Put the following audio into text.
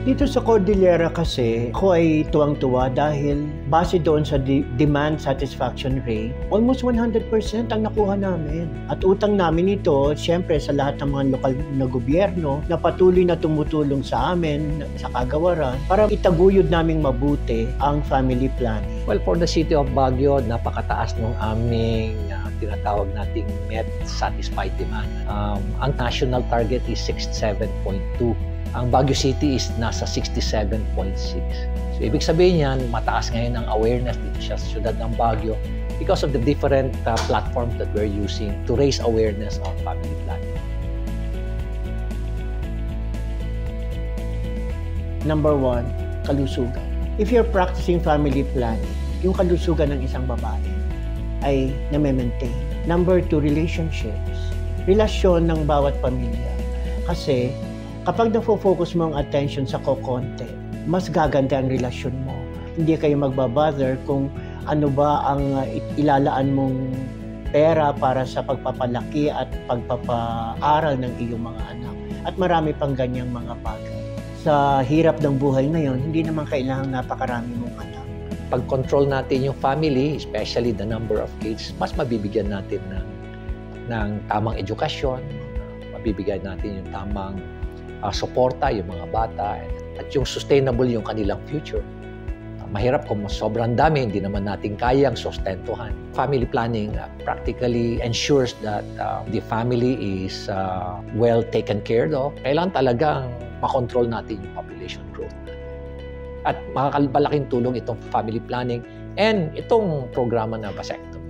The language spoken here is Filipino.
Dito sa Cordillera kasi, ako ay tuwang-tuwa dahil base doon sa demand satisfaction rate, almost 100% ang nakuha namin. At utang namin ito, siyempre sa lahat ng mga lokal na gobyerno na patuloy na tumutulong sa amin, sa kagawaran, para itaguyod naming mabuti ang family planning. Well, for the City of Baguio, napakataas ng aming tinatawag nating net satisfied demand. Ang national target is 67.2. Ang Baguio City is nasa 67.6. So, ibig sabihin yan, mataas ngayon ang awareness dito sa siyudad ng Baguio because of the different platforms that we're using to raise awareness on family planning. Number 1, kalusugan. If you're practicing family planning, yung kalusugan ng isang babae ay na-maintain. Number 2, relationships. Relasyon ng bawat pamilya. Kasi kapag nafo-focus mo ang attention sa kokonte, mas gaganda ang relasyon mo. Hindi kayo magbabother kung ano ba ang ilalaan mong pera para sa pagpapalaki at pagpapaaral ng iyong mga anak. At marami pang ganyang mga bagay. Sa hirap ng buhay ngayon, hindi naman kailangang napakarami mong anak. Pag-control natin yung family, especially the number of kids, mas mabibigyan natin ng tamang edukasyon, mabibigyan natin yung tamang suporta yung mga bata at yung sustainable yung kanilang future. Mahirap kung sobrang dami, hindi naman natin kayang sustentuhan. Family planning practically ensures that the family is well taken care of. Kailangan talagang makontrol natin yung population growth. At makakalaking tulong itong family planning and itong programa na vasectomy.